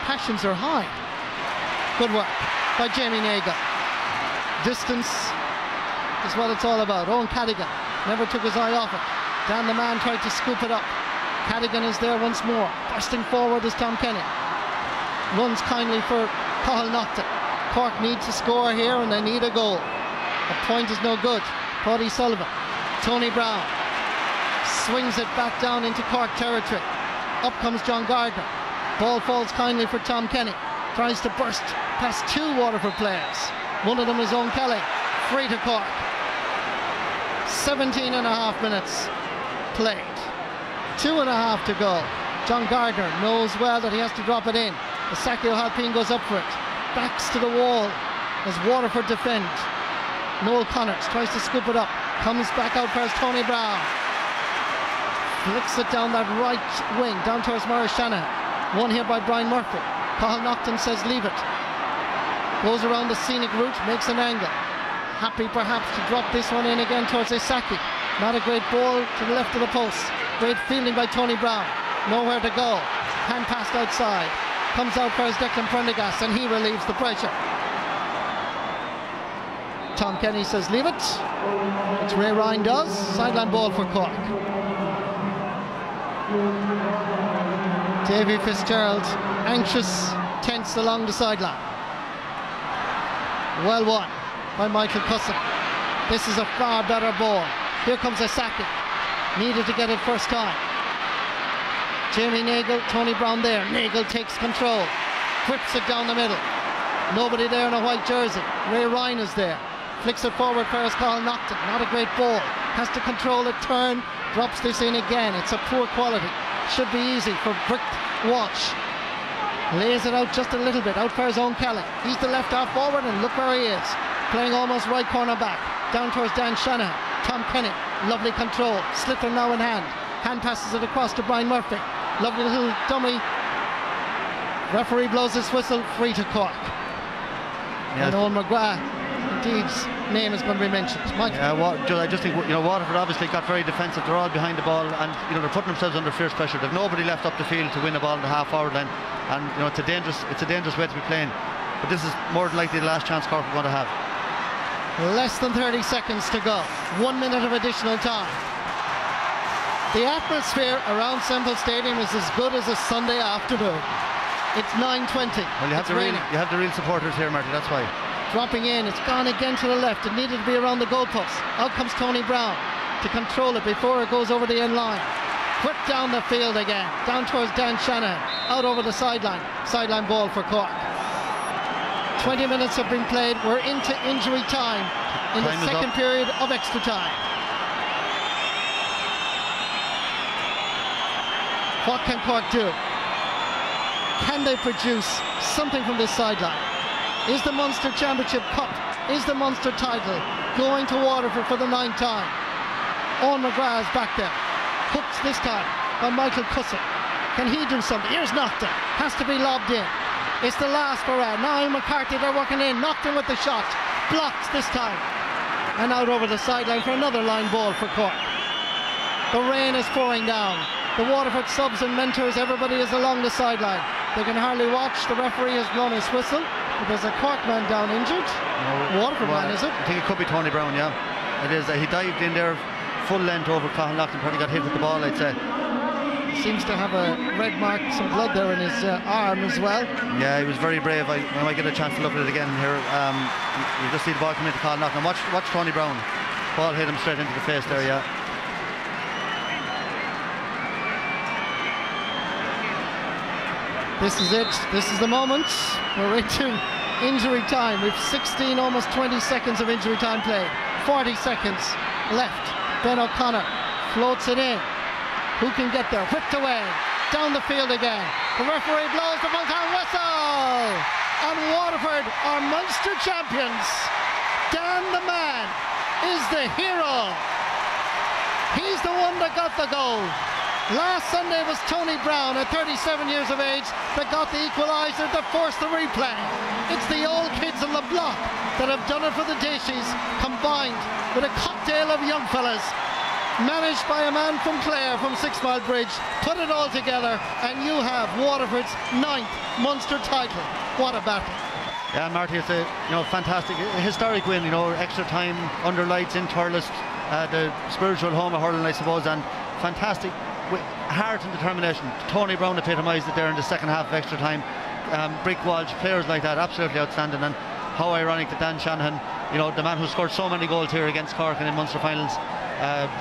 passions are high. Good work by Jamie Nagle. Distance is what it's all about. Owen Cadigan never took his eye off it. Dan the man tried to scoop it up. Cadigan is there once more. Bursting forward is Tom Kenny. Runs kindly for Cathal Naughton. Cork need to score here and they need a goal. A point is no good. Paddy Sullivan. Tony Brown swings it back down into Cork territory. Up comes John Gardner. Ball falls kindly for Tom Kenny. Tries to burst past two Waterford players. One of them is Owen Kelly. Free to Cork. 17 and a half minutes played. 2.5 to go. John Gardner knows well that he has to drop it in. Isaki O'Halpine goes up for it. Backs to the wall as Waterford defend. Noel Connors tries to scoop it up. Comes back out for Tony Brown. Flicks it down that right wing, down towards Maurice Shanahan. One here by Brian Murphy. Cathal Naughton says leave it. Goes around the scenic route, makes an angle. Happy perhaps to drop this one in again towards Isaki. Not a great ball to the left of the post. Great fielding by Tony Brown. Nowhere to go. Hand passed outside. Comes out for his Declan Prendergast and he relieves the pressure. Tom Kenny says leave it, which Ray Ryan does. Sideline ball for Cork. Davy Fitzgerald anxious, tense along the sideline. Well won by Michael Cusson. This is a far better ball. Here comes Isaki. Needed to get it first time. Jamie Nagle, Tony Brown there. Nagle takes control. Whips it down the middle. Nobody there in a white jersey. Ray Ryan is there. Flicks it forward for Cathal Naughton. Not a great ball. Has to control it, turn. Drops this in again. It's a poor quality. Should be easy for Brick Walsh. Lays it out just a little bit. Out for his own Kelly. He's the left half forward and look where he is. Playing almost right corner back. Down towards Dan Shanahan. Tom Kenny. Lovely control. Slipper now in hand. Hand passes it across to Brian Murphy. Lovely little dummy. Referee blows his whistle. Free to Cork. And Owen McGrath, indeed, name is going to be mentioned. Mike. Yeah, I just think Waterford obviously got very defensive. They're all behind the ball, and they're putting themselves under fierce pressure. They've nobody left up the field to win the ball in the half-forward line, and it's a dangerous way to be playing. But this is more than likely the last chance Cork are going to have. Less than 30 seconds to go. 1 minute of additional time. The atmosphere around Semple Stadium is as good as a Sunday afternoon. It's 9:20. Well, you have the real supporters here, Marty. That's why. Dropping in, it's gone again to the left. It needed to be around the goalpost. Out comes Tony Brown to control it before it goes over the end line. Whipped down the field again, down towards Dan Shanahan, out over the sideline. Sideline ball for Cork. 20 minutes have been played. We're into injury time in the second period of extra time. What can Cork do? Can they produce something from this sideline? Is the Munster Championship Cup, is the Munster title going to Waterford for the 9th time? Owen McGrath is back there. Hooked this time by Michael Cusson. Can he do something? Here's Naughton. Has to be lobbed in. It's the last parade. Niall McCarthy, they're working in. Naughton with the shot. Blocked this time. And out over the sideline for another line ball for Cork. The rain is pouring down. The Waterford subs and mentors, everybody is along the sideline. They can hardly watch. The referee has blown his whistle. But there's a Cork man down injured. No, Waterford man, is it? I think it could be Tony Brown, yeah. It is. He dived in there full length over Cathal Naughton, probably got hit with the ball, I'd say. Seems to have a red mark, some blood there in his arm as well. Yeah, he was very brave. I might get a chance to look at it again here. You just see the ball come into Cathal Naughton. Watch Tony Brown. Ball hit him straight into the face there, yeah. This is it. This is the moment. We're into injury time. We've 16, almost 20 seconds of injury time played. 40 seconds left. Ben O'Connor floats it in. Who can get there? Whipped away. Down the field again. The referee blows the full-time whistle. And Waterford are Munster champions. Dan the man is the hero. He's the one that got the goal. Last Sunday was Tony Brown at 37 years of age that got the equaliser that forced the replay. It's the old kids on the block that have done it for the Dishies, combined with a cocktail of young fellas. managed by a man from Clare, from 6 Mile Bridge. Put it all together and you have Waterford's 9th Munster title. What a battle. Yeah, Marty, it's a fantastic, historic win. Extra time, under lights in Thurles, the spiritual home of hurling, I suppose, and fantastic heart and determination. Tony Brown epitomised it there in the second half of extra time. Brick Walsh, players like that, absolutely outstanding. And how ironic that Dan Shanahan, the man who scored so many goals here against Cork and in Munster finals,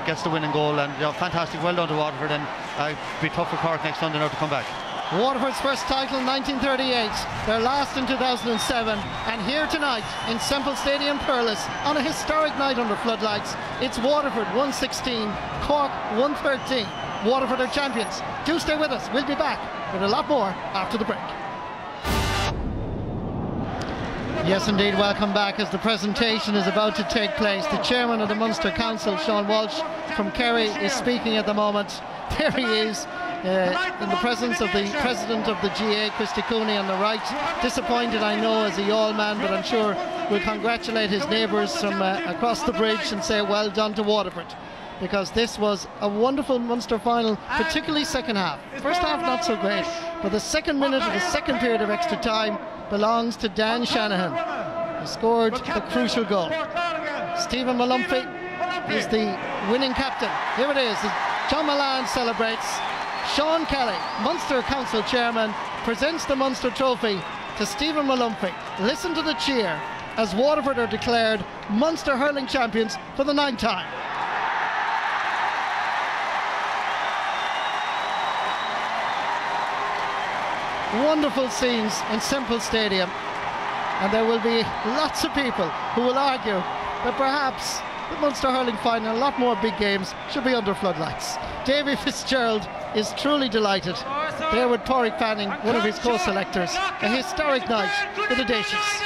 gets the winning goal. And fantastic, well done to Waterford, and be tough for Cork next Sunday now to come back. Waterford's first title in 1938, their last in 2007, and here tonight in Semple Stadium, Thurles, on a historic night under floodlights, it's Waterford 116, Cork 113. Waterford are champions. Do stay with us, we'll be back with a lot more after the break. Yes indeed, welcome back as the presentation is about to take place. The chairman of the Munster Council, Sean Walsh from Kerry, is speaking at the moment. There he is, in the presence of the president of the GA, Christy Cooney, on the right. Disappointed, I know, as a Yall man, but I'm sure we'll congratulate his neighbours from across the bridge and say well done to Waterford, because this was a wonderful Munster final, particularly second half. First half not so great, but the second minute of the second period of extra time belongs to Dan Shanahan, who scored the crucial goal. Stephen Malumphey is the winning captain. Here it is. John Milan celebrates. Sean Kelly, Munster Council Chairman, presents the Munster Trophy to Stephen Malumphey. Listen to the cheer as Waterford are declared Munster hurling champions for the 9th time. Wonderful scenes in Semple Stadium, and there will be lots of people who will argue that perhaps the Munster hurling final, a lot more big games, should be under floodlights. Davy Fitzgerald is truly delighted there with Pádraig Fanning, one of his co-selectors. A historic night for the Dacians.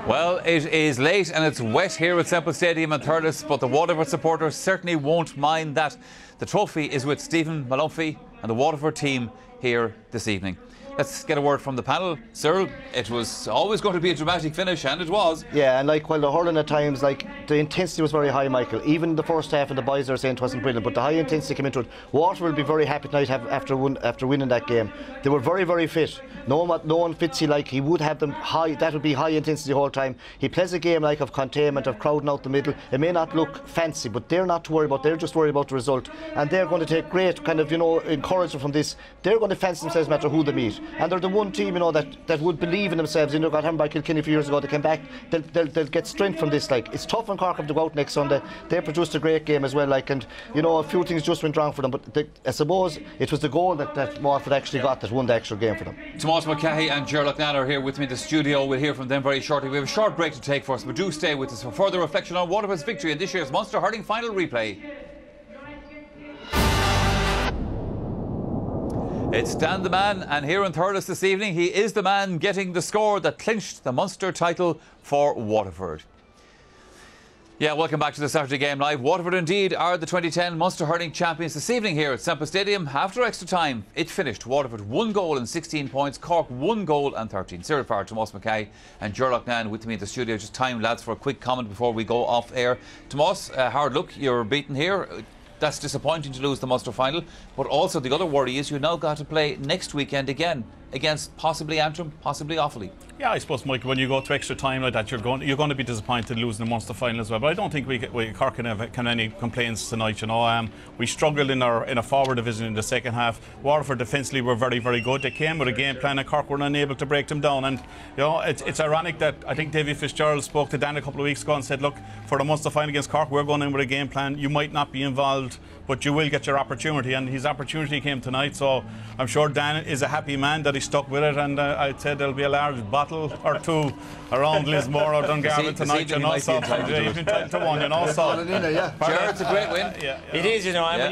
Well, it is late and it's wet here at Semple Stadium in Thurles, but the Waterford supporters certainly won't mind that. The trophy is with Stephen Malumphey and the Waterford team here this evening. Let's get a word from the panel. Cyril, it was always going to be a dramatic finish, and it was. Yeah, and while the hurling at times, the intensity was very high, Michael. Even in the first half, and the boys are saying it wasn't brilliant, but the high intensity came into it. Waterford will be very happy tonight after winning that game. They were very, very fit. No one Fitzy, he would have them high. That would be high intensity the whole time. He plays a game of containment, of crowding out the middle. It may not look fancy, but they're not to worry about. They're just worried about the result, and they're going to take great encouragement from this. They're going to fancy themselves no matter who they meet. And they're the one team, that would believe in themselves. Got hammered by Kilkenny a few years ago. They came back. They'll get strength from this. It's tough on Cork to go out next Sunday. They produced a great game as well. And a few things just went wrong for them. But I suppose it was the goal that Waterford actually got that won the actual game for them. Tomás McCahey and Gerald Nan are here with me in the studio. We'll hear from them very shortly. We have a short break to take for us, but do stay with us for further reflection on Waterford's victory in this year's Munster hurling final replay. It's Dan the Man, and here in Thurles this evening, he is the man getting the score that clinched the Munster title for Waterford. Yeah, welcome back to the Saturday Game Live. Waterford indeed are the 2010 Munster hurling champions this evening here at Semple Stadium. After extra time, it finished. Waterford 1 goal and 16 points, Cork 1 goal and 13. Cyril Farr, Tomás McKay and Gerald Nan with me in the studio. Just time, lads, for a quick comment before we go off air. Tomás, hard look, you're beaten here. That's disappointing to lose the Munster final, but also the other worry is you now got to play next weekend again against possibly Antrim, possibly Offaly. Yeah, I suppose, Michael, when you go to extra time like that, you're going to be disappointed losing the Munster final as well. But I don't think Cork can have any complaints tonight. We struggled in a forward division in the second half. Waterford defensively were very, very good. They came with a game plan, and Cork were unable to break them down. And it's ironic that I think Davy Fitzgerald spoke to Dan a couple of weeks ago and said, look, for the Munster final against Cork, we're going in with a game plan. You might not be involved, but you will get your opportunity, and his opportunity came tonight. So I'm sure Dan is a happy man that he stuck with it, and I'd say there'll be a large bottle or two around Lismore or Dungarvan tonight, and also even to one, so sure, it's a great win. It is,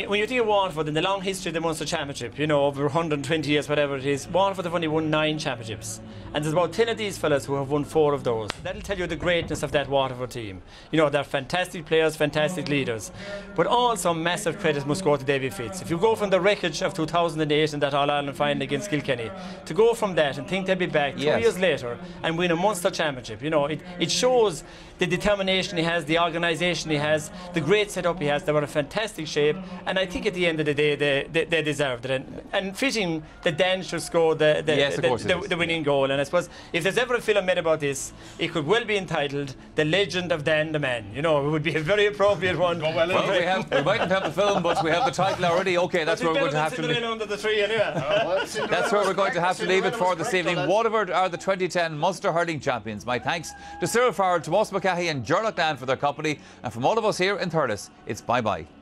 when you think of Waterford in the long history of the Munster Championship, over 120 years, whatever it is, Waterford have only won 9 championships, and there's about 10 of these fellas who have won 4 of those. That'll tell you the greatness of that Waterford team. They're fantastic players, fantastic leaders, but also massive credit must go to Davy Fitz. If you go from the wreckage of 2008 and that All-Ireland final against Kilkenny to go from that and think they'll be back 2 years later and win a Munster championship, you know, it shows the determination he has, the organisation he has, the great setup he has. They were in fantastic shape, and I think at the end of the day they deserved it. And fitting that Dan should score the winning goal. And I suppose if there's ever a film made about this, it could well be entitled "The Legend of Dan the Man." You know, it would be a very appropriate one. Well, we mightn't have the film, but we have the title already. Okay, that's where we're going to have to leave. Under the tree anyway. That's where we're going to have to leave it for this evening. Waterford are the 2010 Munster hurling champions. My thanks to Cyril Farrell, Tomas McCahey and Gerlach Land for their company, and from all of us here in Thurles, it's bye-bye.